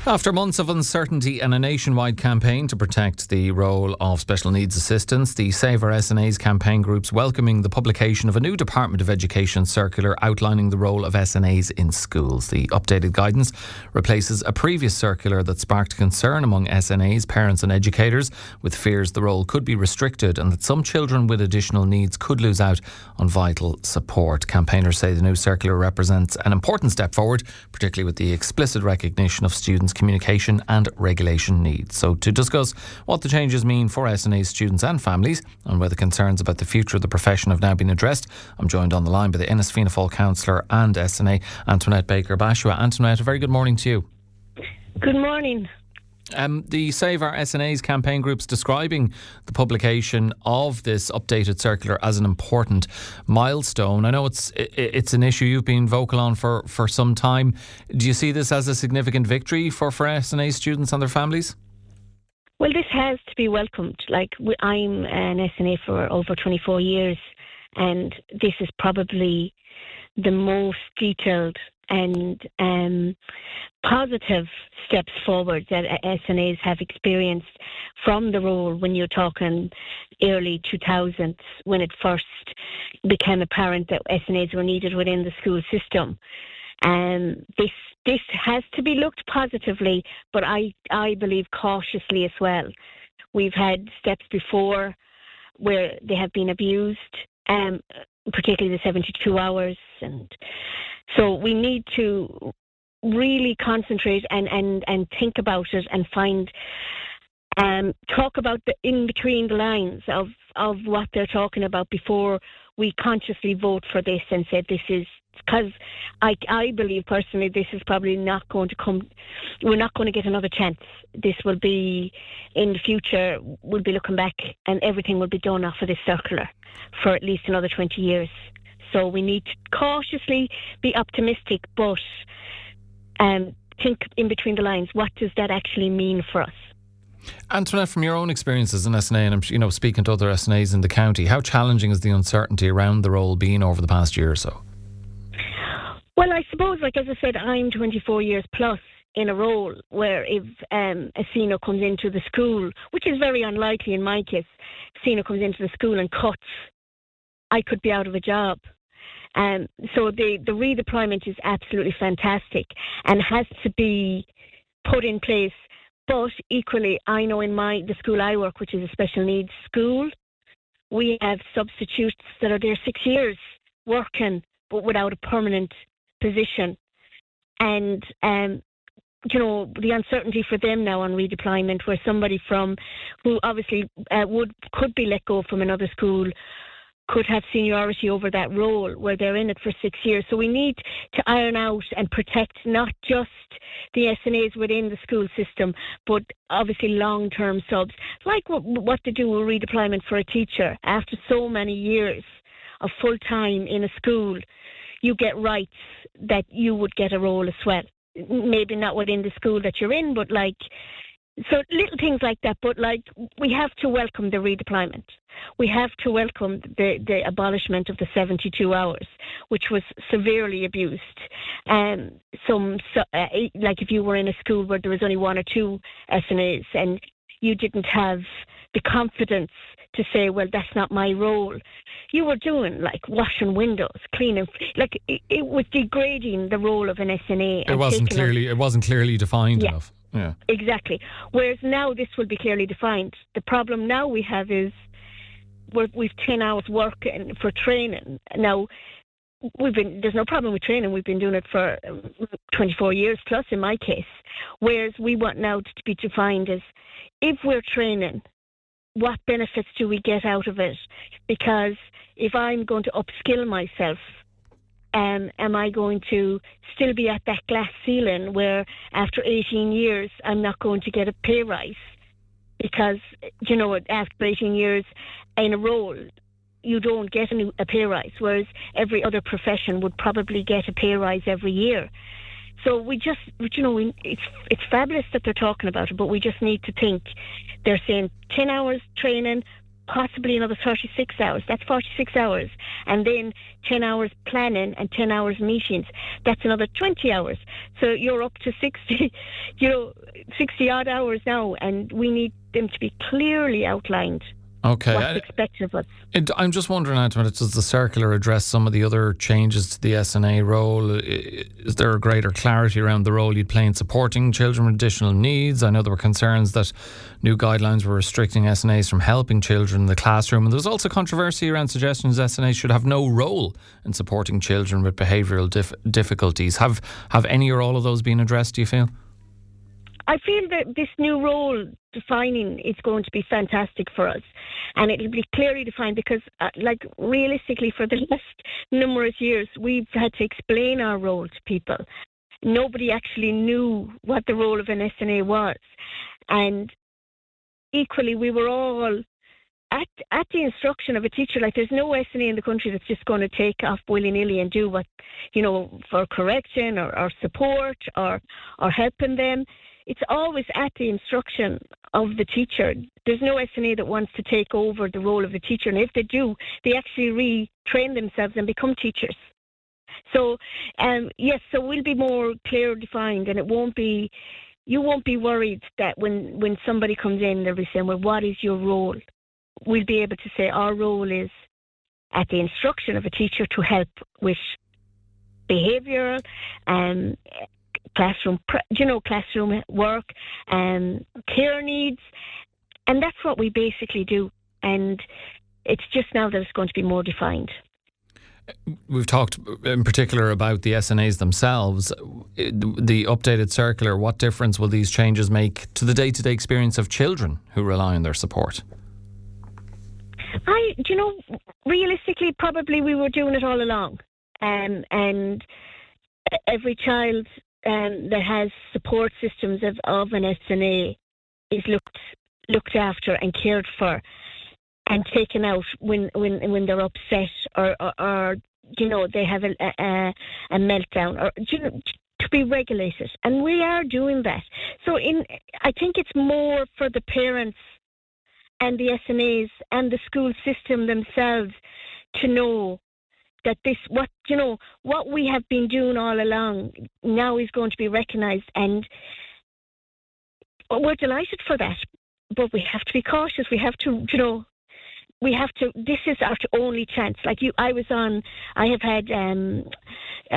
After months of uncertainty and a nationwide campaign to protect the role of special needs assistants, the Save Our SNAs campaign group's welcoming the publication of a new Department of Education circular outlining the role of SNAs in schools. The updated guidance replaces a previous circular that sparked concern among SNAs, parents and educators, with fears the role could be restricted and that some children with additional needs could lose out on vital support. Campaigners say the new circular represents an important step forward, particularly with the explicit recognition of students' communication and regulation needs. So to discuss what the changes mean for SNA students and families and whether concerns about the future of the profession have now been addressed, I'm joined on the line by the Ennis Fianna Fáil Councillor and SNA, Antoinette Baker Bashua. Antoinette, a very good morning to you. Good morning. The Save Our SNAs campaign group's describing the publication of this updated circular as an important milestone. I know it's an issue you've been vocal on for some time. Do you see this as a significant victory for SNA students and their families? Well, this has to be welcomed. I'm an SNA for over 24 years, and this is probably the most detailed and positive steps forward that SNAs have experienced from the role when you're talking early 2000s, when it first became apparent that SNAs were needed within the school system. This has to be looked positively, but I believe cautiously as well. We've had steps before where they have been abused, particularly the 72 hours, and so we need to really concentrate and think about it and find, talk about the in between the lines of what they're talking about before we consciously vote for this and say this is, because I believe personally this is probably not going to come, we're not going to get another chance. This will be, in the future, we'll be looking back and everything will be done off of this circular for at least another 20 years. So we need to cautiously be optimistic, but think in between the lines, what does that actually mean for us? Antoinette, from your own experience as an SNA, and I'm speaking to other SNAs in the county, how challenging has the uncertainty around the role been over the past year or so? Well, I suppose, as I said, I'm 24 years plus in a role where if a senior comes into the school, which is very unlikely in my case, senior comes into the school and cuts, I could be out of a job. So the redeployment is absolutely fantastic and has to be put in place. But equally, I know in the school I work, which is a special needs school, we have substitutes that are there 6 years working, but without a permanent position. And, the uncertainty for them now on redeployment, where somebody who obviously could be let go from another school could have seniority over that role where they're in it for 6 years. So we need to iron out and protect not just the SNAs within the school system, but obviously long-term subs, like what they do with redeployment for a teacher. After so many years of full-time in a school, you get rights that you would get a role as well. Maybe not within the school that you're in, but so little things like that, but we have to welcome the redeployment. We have to welcome the abolishment of the 72 hours, which was severely abused. If you were in a school where there was only one or two SNAs and you didn't have the confidence to say, well, that's not my role. You were doing washing windows, cleaning, it was degrading the role of an SNA. It wasn't clearly defined enough. Yeah, exactly. Whereas now this will be clearly defined. The problem now we have is we've 10 hours work for training. Now there's no problem with training. We've been doing it for 24 years plus in my case. Whereas we want now to be defined as, if we're training, what benefits do we get out of it? Because if I'm going to upskill myself, am I going to still be at that glass ceiling where after 18 years I'm not going to get a pay rise? Because, after 18 years in a role, you don't get a pay rise, whereas every other profession would probably get a pay rise every year. So it's fabulous that they're talking about it, but we just need to think. They're saying 10 hours training possibly another 36 hours. That's 46 hours. And then 10 hours planning and 10 hours meetings. That's another 20 hours. So you're up to 60, 60 odd hours now, and we need them to be clearly outlined. Okay. What's expected of us. I'm just wondering, Antoinette, does the circular address some of the other changes to the SNA role? Is there a greater clarity around the role you'd play in supporting children with additional needs? I know there were concerns that new guidelines were restricting SNAs from helping children in the classroom, and there was also controversy around suggestions SNAs should have no role in supporting children with behavioural difficulties. Have any or all of those been addressed, do you feel? I feel that this new role defining is going to be fantastic for us, and it'll be clearly defined because, realistically, for the last numerous years, we've had to explain our role to people. Nobody actually knew what the role of an SNA was, and equally, we were all at the instruction of a teacher. Like, there's no SNA in the country that's just going to take off willy-nilly and do what, for correction or support or helping them. It's always at the instruction of the teacher. There's no SNA that wants to take over the role of the teacher. And if they do, they actually retrain themselves and become teachers. So, yes, so we'll be more clear defined, and you won't be worried that when somebody comes in, they'll be saying, well, what is your role? We'll be able to say our role is at the instruction of a teacher to help with behavioural classroom work, care needs, and that's what we basically do. And it's just now that it's going to be more defined. We've talked in particular about the SNAs themselves. The updated circular, what difference will these changes make to the day-to-day experience of children who rely on their support? Realistically, probably we were doing it all along. And every child that has support systems of an SNA is looked after and cared for and taken out when they're upset or they have a meltdown or to be regulated, and we are doing that. So I think it's more for the parents and the SNAs and the school system themselves to know that what we have been doing all along now is going to be recognised, and we're delighted for that. But we have to be cautious. We have to, this is our only chance. I have had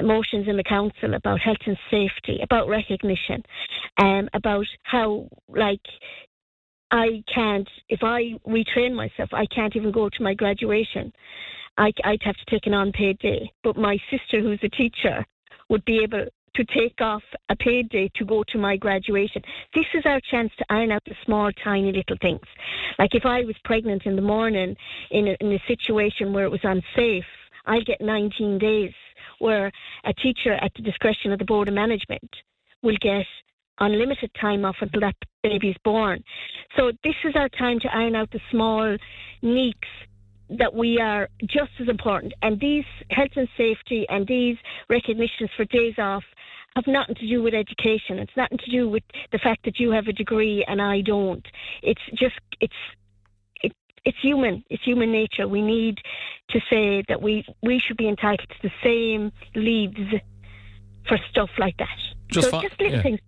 motions in the council about health and safety, about recognition, about how, if I retrain myself, I can't even go to my graduation. I'd have to take an unpaid day. But my sister, who's a teacher, would be able to take off a paid day to go to my graduation. This is our chance to iron out the small, tiny little things. Like if I was pregnant in the morning in a situation where it was unsafe, I'd get 19 days, where a teacher at the discretion of the Board of Management will get unlimited time off until that baby's born. So this is our time to iron out the small needs that we are just as important. And these health and safety and these recognitions for days off have nothing to do with education. It's nothing to do with the fact that you have a degree and I don't. It's human. It's human nature. We need to say that we should be entitled to the same leaves for stuff like that. Just little things,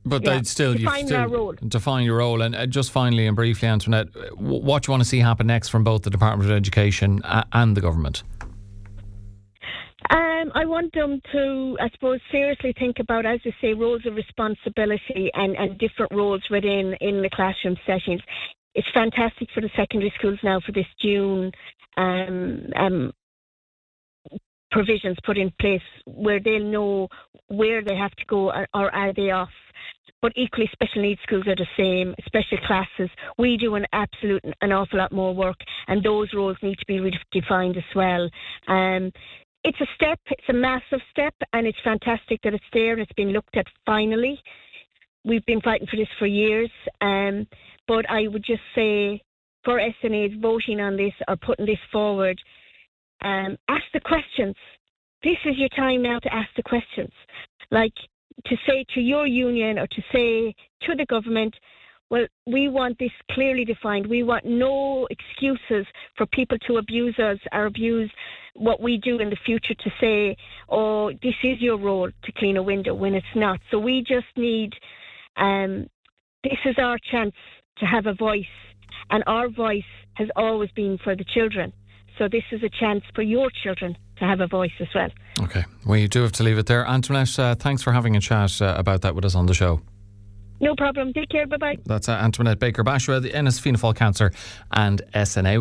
but they'd still define our role. Define your role. And just finally and briefly, Antoinette, what do you want to see happen next from both the Department of Education and the government? I want them to, I suppose, seriously think about, as you say, roles of responsibility and different roles within the classroom settings. It's fantastic for the secondary schools now for this June provisions put in place where they'll know where they have to go or are they off. But equally, special needs schools are the same. Special classes, we do an awful lot more work, and those roles need to be redefined as well. It's a step, it's a massive step, and it's fantastic that it's there and it's been looked at finally. We've been fighting for this for years, but I would just say for SNAs voting on this or putting this forward, ask the questions. This is your time now to ask the questions. Like, to say to your union or to say to the government, Well, we want this clearly defined. We want no excuses for people to abuse us or abuse what we do in the future, to say, oh, this is your role to clean a window, when it's not. So we just need, this is our chance to have a voice, and our voice has always been for the children. So this is a chance for your children to have a voice as well. Okay, we do have to leave it there. Antoinette, thanks for having a chat about that with us on the show. No problem. Take care. Bye-bye. That's Antoinette Baker Bashua, the Ennis Fianna Fáil councillor and SNA.